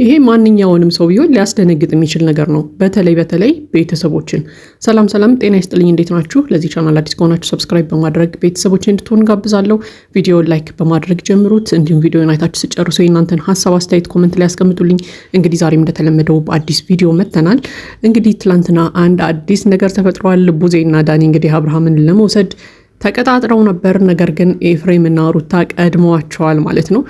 ይሄ ማንኛውንም ሰው ቢሆን ሊያስደነግጥ የሚችል ነገር ነው። በተለይ ቤተሰቦችን። ሰላም ጤና ይስጥልኝ፣ እንዴት ናችሁ? ለዚህ ቻናል አዲስ ከሆናችሁ ሰብስክራይብ በማድረግ ቤተሰቦችን እንድትሆኑ ጋብዛለሁ። ቪዲዮውን ላይክ በማድረግ ጀምሩት። እንዲሁም ቪዲዮውን አይታችሁ ስጨርሱ የእናንተን ሀሳብ አስተያየት ኮሜንት ላይ ያስቀምጡልኝ። እንግዲህ ዛሬም እንደተለመደው በአዲስ ቪዲዮ መጥተናል። እንግዲህ ትላንትና አንድ አዲስ ነገር ተፈጥሯል። ቡዜና ዳኒ እንግዲህ አብርሃምን ለመውሰድ ተቀጣጥረው ነበር። ነገር ግን ኤፍሬም እና ሩታ ቀድመዋቸዋል ማለት ነው።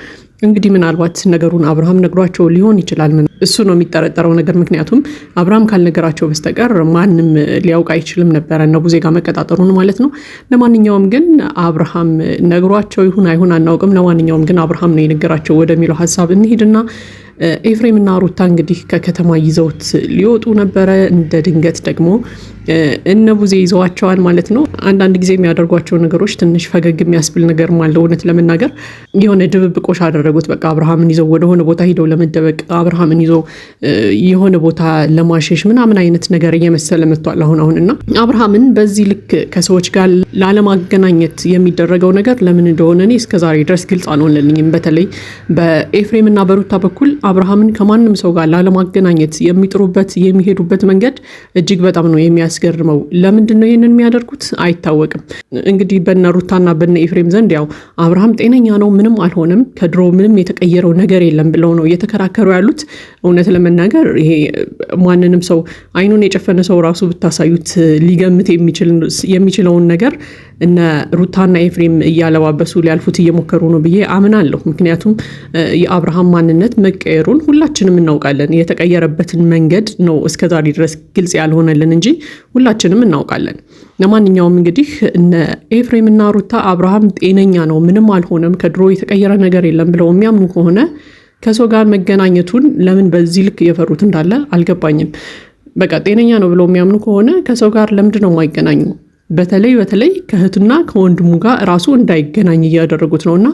እንግዲህ ምናልባት ነገሩን አብርሃም ነግሯቸው ሊሆን ይችላል። እሱ ነው የሚጠረጠረው ነገር። ምክንያቱም አብርሃም ካልነገራቸው በስተቀር ማንም ሊያውቅ አይችልም ነበረ እና ቡዜ ጋር መቀጣጠሩን ማለት ነው። ለማንኛውም ግን አብርሃም ነግሯቸው ይሁን አይሁን አናውቅም። ለማንኛውም ግን አብርሃም ነው የነገራቸው ወደሚለው ሀሳብ እንሂድና ኤፍሬም እና ሩታ እንግዲህ ከከተማ ይዘውት ሊወጡ ነበረ። እንደ ድንገት ደግሞ እነ ቡዜ ይዘዋቸዋል ማለት ነው። አንዳንድ ጊዜ የሚያደርጓቸው ነገሮች ትንሽ ፈገግ የሚያስብል ነገር ማለት እውነት ለመናገር የሆነ ድብብቆሽ አደረጉት። በቃ አብርሃምን ይዘው ወደሆነ ቦታ ሂደው ለመደበቅ፣ አብርሃምን ይዘው የሆነ ቦታ ለማሸሽ ምናምን አይነት ነገር እየመሰለ መጥቷል አሁን እና አብርሃምን በዚህ ልክ ከሰዎች ጋር ላለማገናኘት የሚደረገው ነገር ለምን እንደሆነ እኔ እስከዛሬ ድረስ ግልጽ አልሆነልኝም። በተለይ በኤፍሬም እና በሩታ በኩል አብርሃምን ከማንም ሰው ጋር ላለማገናኘት የሚጥሩበት የሚሄዱበት መንገድ እጅግ በጣም ነው የሚያስገርመው። ለምንድን ነው ይህንን የሚያደርጉት አይታወቅም። እንግዲህ በነ ሩታና በነ ኤፍሬም ዘንድ ያው አብርሃም ጤነኛ ነው፣ ምንም አልሆነም፣ ከድሮ ምንም የተቀየረው ነገር የለም ብለው ነው እየተከራከሩ ያሉት። እውነት ለመናገር ይሄ ማንንም ሰው አይኑን የጨፈነ ሰው ራሱ ብታሳዩት ሊገምት የሚችለውን ነገር እነ ሩታና ኤፍሬም እያለባበሱ ሊያልፉት እየሞከሩ ነው ብዬ አምናለሁ። ምክንያቱም የአብርሃም ማንነት መቀየሩን ሁላችንም እናውቃለን። የተቀየረበትን መንገድ ነው እስከዛሬ ድረስ ግልጽ ያልሆነልን እንጂ ሁላችንም እናውቃለን። ለማንኛውም እንግዲህ እነ ኤፍሬም እና ሩታ አብርሃም ጤነኛ ነው፣ ምንም አልሆነም፣ ከድሮ የተቀየረ ነገር የለም ብለው የሚያምኑ ከሆነ ከሰው ጋር መገናኘቱን ለምን በዚህ ልክ እየፈሩት እንዳለ አልገባኝም። በቃ ጤነኛ ነው ብለው የሚያምኑ ከሆነ ከሰው ጋር ለምንድን ነው የማይገናኙ? በተለይ ከእህቱና ከወንድሙ ጋር ራሱ እንዳይገናኝ እያደረጉት ነውና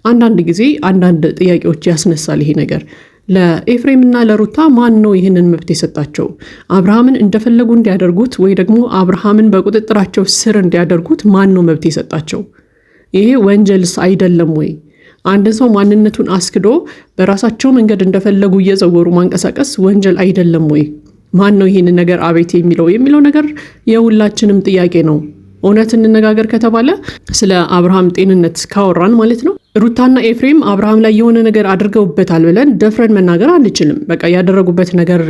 አንዳንድ ጊዜ አንዳንድ ጥያቄዎች ያስነሳል ይሄ ነገር። ለኤፍሬምና ለሩታ ማን ነው ይህንን መብት የሰጣቸው? አብርሃምን እንደፈለጉ እንዲያደርጉት ወይ ደግሞ አብርሃምን በቁጥጥራቸው ስር እንዲያደርጉት ማን ነው መብት የሰጣቸው? ይሄ ወንጀልስ አይደለም ወይ? አንድ ሰው ማንነቱን አስክዶ በራሳቸው መንገድ እንደፈለጉ እየዘወሩ ማንቀሳቀስ ወንጀል አይደለም ወይ? ማን ነው ይህን ነገር አቤት የሚለው ነገር የሁላችንም ጥያቄ ነው። እውነት እንነጋገር ከተባለ ስለ አብርሃም ጤንነት ካወራን ማለት ነው ሩታና ኤፍሬም አብርሃም ላይ የሆነ ነገር አድርገውበታል ብለን ደፍረን መናገር አንችልም። በቃ ያደረጉበት ነገር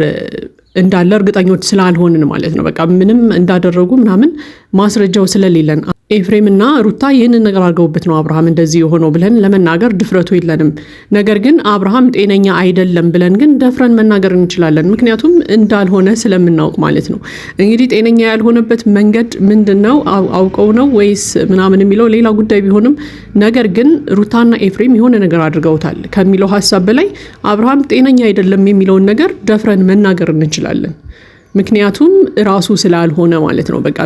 እንዳለ እርግጠኞች ስላልሆንን ማለት ነው። በቃ ምንም እንዳደረጉ ምናምን ማስረጃው ስለሌለን ኤፍሬም እና ሩታ ይህንን ነገር አድርገውበት ነው አብርሃም እንደዚህ የሆነው ብለን ለመናገር ድፍረቱ የለንም። ነገር ግን አብርሃም ጤነኛ አይደለም ብለን ግን ደፍረን መናገር እንችላለን። ምክንያቱም እንዳልሆነ ስለምናውቅ ማለት ነው። እንግዲህ ጤነኛ ያልሆነበት መንገድ ምንድን ነው? አውቀው ነው ወይስ ምናምን የሚለው ሌላ ጉዳይ ቢሆንም ነገር ግን ሩታና ኤፍሬም የሆነ ነገር አድርገውታል ከሚለው ሀሳብ በላይ አብርሃም ጤነኛ አይደለም የሚለውን ነገር ደፍረን መናገር እንችላለን። ምክንያቱም ራሱ ስላልሆነ ማለት ነው። በቃ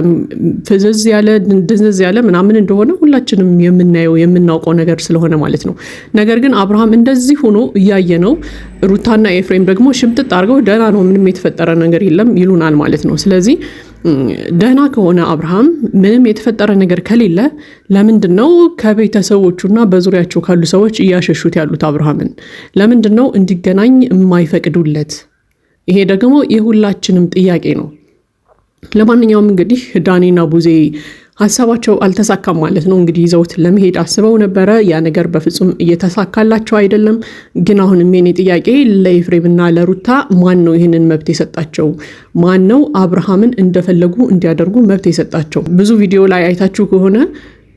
ፍዝዝ ያለ ድንዝዝ ያለ ምናምን እንደሆነ ሁላችንም የምናውቀው ነገር ስለሆነ ማለት ነው። ነገር ግን አብርሃም እንደዚህ ሆኖ እያየ ነው። ሩታና ኤፍሬም ደግሞ ሽምጥጥ አድርገው ደህና ነው፣ ምንም የተፈጠረ ነገር የለም ይሉናል ማለት ነው። ስለዚህ ደህና ከሆነ አብርሃም ምንም የተፈጠረ ነገር ከሌለ ለምንድን ነው ከቤተሰቦቹና በዙሪያቸው ካሉ ሰዎች እያሸሹት ያሉት? አብርሃምን ለምንድን ነው እንዲገናኝ የማይፈቅዱለት? ይሄ ደግሞ የሁላችንም ጥያቄ ነው። ለማንኛውም እንግዲህ ዳኒና ቡዜ ሀሳባቸው አልተሳካም ማለት ነው። እንግዲህ ይዘውት ለመሄድ አስበው ነበረ። ያ ነገር በፍጹም እየተሳካላቸው አይደለም። ግን አሁንም የኔ ጥያቄ ለኤፍሬምና ለሩታ ማን ነው ይህንን መብት የሰጣቸው? ማን ነው አብርሃምን እንደፈለጉ እንዲያደርጉ መብት የሰጣቸው? ብዙ ቪዲዮ ላይ አይታችሁ ከሆነ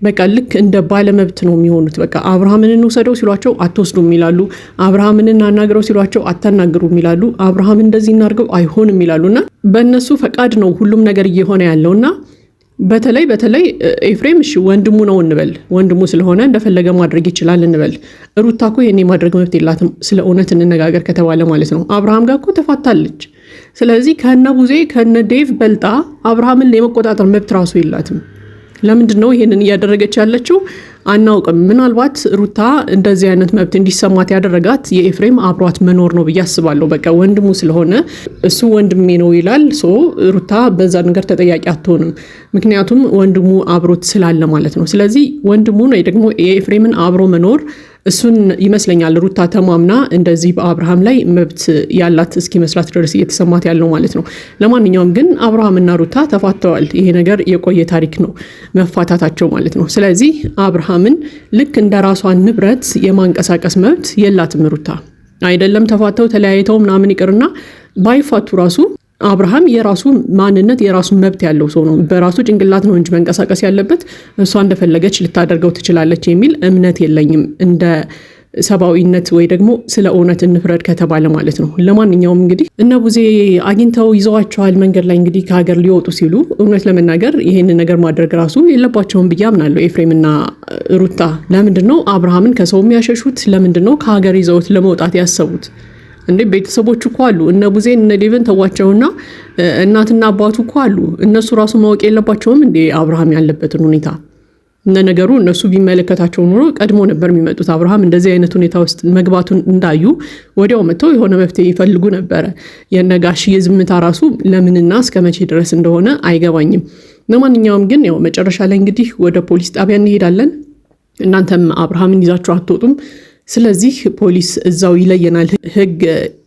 በቃ ልክ እንደ ባለመብት ነው የሚሆኑት። በቃ አብርሃምን እንውሰደው ሲሏቸው አትወስዱም ይላሉ። አብርሃምን እናናግረው ሲሏቸው አታናግሩም ይላሉ። አብርሃም እንደዚህ እናርገው አይሆንም ይላሉና በእነሱ ፈቃድ ነው ሁሉም ነገር እየሆነ ያለውና በተለይ ኤፍሬም እሺ ወንድሙ ነው እንበል፣ ወንድሙ ስለሆነ እንደፈለገ ማድረግ ይችላል እንበል። ሩታ እኮ የኔ ማድረግ መብት የላትም ስለ እውነት እንነጋገር ከተባለ ማለት ነው። አብርሃም ጋር እኮ ተፋታለች። ስለዚህ ከነ ቡዜ ከነ ዴቭ በልጣ አብርሃምን የመቆጣጠር መብት ራሱ የላትም። ለምንድን ነው ይሄንን እያደረገች ያለችው? አናውቅም። ምናልባት ሩታ እንደዚህ አይነት መብት እንዲሰማት ያደረጋት የኤፍሬም አብሯት መኖር ነው ብዬ አስባለሁ። በቃ ወንድሙ ስለሆነ እሱ ወንድሜ ነው ይላል። ሩታ በዛ ነገር ተጠያቂ አትሆንም። ምክንያቱም ወንድሙ አብሮት ስላለ ማለት ነው። ስለዚህ ወንድሙን ወይ ደግሞ የኤፍሬምን አብሮ መኖር እሱን ይመስለኛል ሩታ ተማምና እንደዚህ በአብርሃም ላይ መብት ያላት እስኪመስላት ድረስ እየተሰማት ያለው ማለት ነው። ለማንኛውም ግን አብርሃምና ሩታ ተፋተዋል። ይሄ ነገር የቆየ ታሪክ ነው መፋታታቸው ማለት ነው። ስለዚህ አብርሃምን ልክ እንደ ራሷ ንብረት የማንቀሳቀስ መብት የላትም ሩታ። አይደለም ተፋተው ተለያይተው ምናምን ይቅርና ባይፋቱ ራሱ አብርሃም የራሱ ማንነት የራሱ መብት ያለው ሰው ነው። በራሱ ጭንቅላት ነው እንጂ መንቀሳቀስ ያለበት እሷ እንደፈለገች ልታደርገው ትችላለች የሚል እምነት የለኝም። እንደ ሰብአዊነት ወይ ደግሞ ስለ እውነት እንፍረድ ከተባለ ማለት ነው። ለማንኛውም እንግዲህ እነ ቡዜ አግኝተው ይዘዋቸዋል መንገድ ላይ እንግዲህ ከሀገር ሊወጡ ሲሉ። እውነት ለመናገር ይሄንን ነገር ማድረግ ራሱ የለባቸውም ብዬ አምናለሁ። ኤፍሬምና ሩታ ለምንድን ነው አብርሃምን ከሰው የሚያሸሹት? ለምንድን ነው ከሀገር ይዘውት ለመውጣት ያሰቡት? እንዴ ቤተሰቦቹ እኮ አሉ። እነ ቡዜን እነ ዴቭን ተዋቸውና እናትና አባቱ እኮ አሉ። እነሱ ራሱ ማወቅ የለባቸውም እንዴ አብርሃም ያለበትን ሁኔታ? እነ ነገሩ እነሱ ቢመለከታቸው ኑሮ ቀድሞ ነበር የሚመጡት። አብርሃም እንደዚህ አይነት ሁኔታ ውስጥ መግባቱን እንዳዩ ወዲያው መጥተው የሆነ መፍትሄ ይፈልጉ ነበረ። የነጋሽዬ ዝምታ ራሱ ለምንና እስከ መቼ ድረስ እንደሆነ አይገባኝም። ለማንኛውም ግን ያው መጨረሻ ላይ እንግዲህ ወደ ፖሊስ ጣቢያ እንሄዳለን። እናንተም አብርሃምን ይዛችሁ አትወጡም፣ ስለዚህ ፖሊስ እዛው ይለየናል፣ ህግ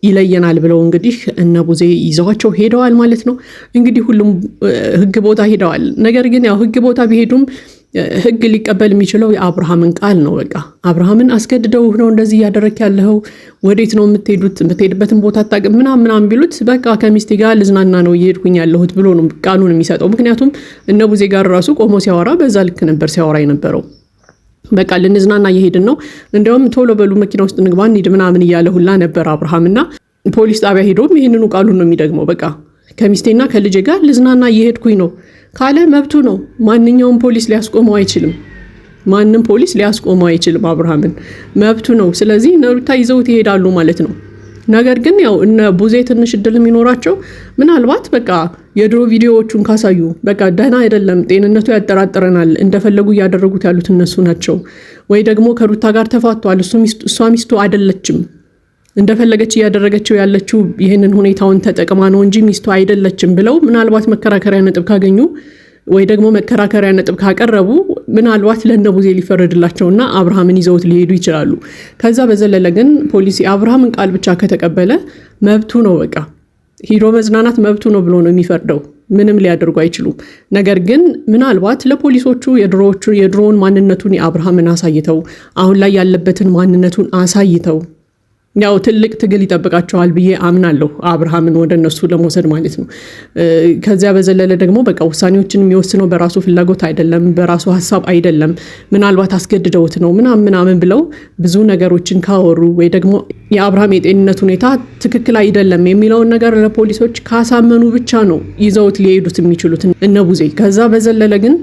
ይለየናል ብለው እንግዲህ እነ ቡዜ ይዘዋቸው ሄደዋል ማለት ነው። እንግዲህ ሁሉም ህግ ቦታ ሄደዋል። ነገር ግን ያው ህግ ቦታ ቢሄዱም ህግ ሊቀበል የሚችለው የአብርሃምን ቃል ነው። በቃ አብርሃምን አስገድደው ነው እንደዚህ እያደረክ ያለው፣ ወዴት ነው የምትሄዱት? የምትሄድበትን ቦታ አታውቅም ምናምን ቢሉት በቃ ከሚስቴ ጋር ልዝናና ነው እየሄድኩኝ ያለሁት ብሎ ነው ቃሉን የሚሰጠው። ምክንያቱም እነ ቡዜ ጋር ራሱ ቆሞ ሲያወራ በዛ ልክ ነበር ሲያወራ የነበረው። በቃ ልንዝናና እየሄድን ነው፣ እንደውም ቶሎ በሉ መኪና ውስጥ እንግባ እንሂድ ምናምን እያለ ሁላ ነበር አብርሃምና ፖሊስ ጣቢያ ሄዶም ይህንኑ ቃሉን ነው የሚደግመው። በቃ ከሚስቴና ከልጄ ጋር ልዝናና እየሄድኩኝ ነው ካለ መብቱ ነው። ማንኛውም ፖሊስ ሊያስቆመው አይችልም። ማንም ፖሊስ ሊያስቆመው አይችልም። አብርሃምን መብቱ ነው። ስለዚህ እነ ሩታ ይዘውት ይሄዳሉ ማለት ነው። ነገር ግን ያው እነ ቡዜ ትንሽ እድል የሚኖራቸው ምናልባት በቃ የድሮ ቪዲዮዎቹን ካሳዩ በቃ ደህና አይደለም፣ ጤንነቱ ያጠራጥረናል፣ እንደፈለጉ እያደረጉት ያሉት እነሱ ናቸው፣ ወይ ደግሞ ከሩታ ጋር ተፋቷል፣ እሷ ሚስቱ አይደለችም፣ እንደፈለገች እያደረገችው ያለችው ይህንን ሁኔታውን ተጠቅማ ነው እንጂ ሚስቱ አይደለችም ብለው ምናልባት መከራከሪያ ነጥብ ካገኙ ወይ ደግሞ መከራከሪያ ነጥብ ካቀረቡ ምናልባት ለእነ ቡዜ ሊፈረድላቸውና አብርሃምን ይዘውት ሊሄዱ ይችላሉ። ከዛ በዘለለ ግን ፖሊሲ አብርሃምን ቃል ብቻ ከተቀበለ መብቱ ነው፣ በቃ ሂዶ መዝናናት መብቱ ነው ብሎ ነው የሚፈርደው። ምንም ሊያደርጉ አይችሉም። ነገር ግን ምናልባት ለፖሊሶቹ የድሮውን ማንነቱን የአብርሃምን አሳይተው አሁን ላይ ያለበትን ማንነቱን አሳይተው ያው ትልቅ ትግል ይጠብቃቸዋል ብዬ አምናለሁ፣ አብርሃምን ወደ እነሱ ለመውሰድ ማለት ነው። ከዚያ በዘለለ ደግሞ በቃ ውሳኔዎችን የሚወስነው በራሱ ፍላጎት አይደለም፣ በራሱ ሀሳብ አይደለም፣ ምናልባት አስገድደውት ነው ምናምን ብለው ብዙ ነገሮችን ካወሩ ወይ ደግሞ የአብርሃም የጤንነት ሁኔታ ትክክል አይደለም የሚለውን ነገር ለፖሊሶች ካሳመኑ ብቻ ነው ይዘውት ሊሄዱት የሚችሉት እነ ቡዜ። ከዛ በዘለለ ግን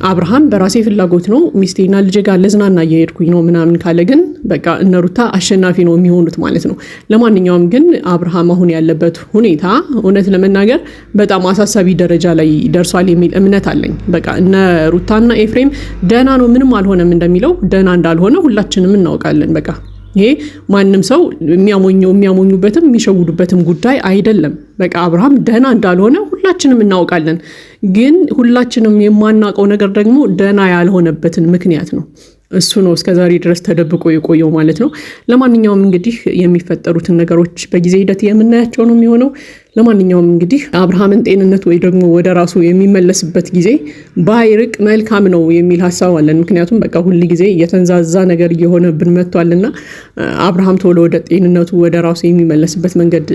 አብርሃም በራሴ ፍላጎት ነው ሚስቴና ልጄ ጋር ለዝናና እየሄድኩኝ ነው ምናምን ካለ ግን በቃ እነ ሩታ አሸናፊ ነው የሚሆኑት ማለት ነው። ለማንኛውም ግን አብርሃም አሁን ያለበት ሁኔታ እውነት ለመናገር በጣም አሳሳቢ ደረጃ ላይ ደርሷል የሚል እምነት አለኝ። በቃ እነ ሩታና ኤፍሬም ደህና ነው ምንም አልሆነም እንደሚለው ደህና እንዳልሆነ ሁላችንም እናውቃለን። በቃ ይሄ ማንም ሰው የሚያሞኙበትም የሚሸውዱበትም ጉዳይ አይደለም። በቃ አብርሃም ደህና እንዳልሆነ ሁላችንም እናውቃለን። ግን ሁላችንም የማናውቀው ነገር ደግሞ ደህና ያልሆነበትን ምክንያት ነው። እሱ ነው እስከዛሬ ድረስ ተደብቆ የቆየው ማለት ነው። ለማንኛውም እንግዲህ የሚፈጠሩትን ነገሮች በጊዜ ሂደት የምናያቸው ነው የሚሆነው። ለማንኛውም እንግዲህ አብርሃምን ጤንነት ወይ ደግሞ ወደ ራሱ የሚመለስበት ጊዜ ባይርቅ መልካም ነው የሚል ሀሳብ አለን። ምክንያቱም በቃ ሁሉ ጊዜ የተንዛዛ ነገር እየሆነብን መጥቷልና አብርሃም ቶሎ ወደ ጤንነቱ ወደ ራሱ የሚመለስበት መንገድ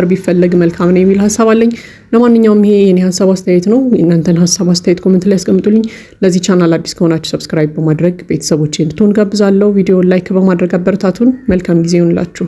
ቢፈለግ መልካም ነው የሚል ሀሳብ አለኝ። ለማንኛውም ይሄ የኔ ሀሳብ አስተያየት ነው። እናንተን ሀሳብ አስተያየት ኮሜንት ላይ አስቀምጡልኝ። ለዚህ ቻናል አዲስ ከሆናችሁ ሰብስክራይብ በማድረግ ቤተሰቦቼ እንድትሆኑ ጋብዛለሁ። ቪዲዮውን ላይክ በማድረግ አበረታቱን። መልካም ጊዜ ይሁንላችሁ።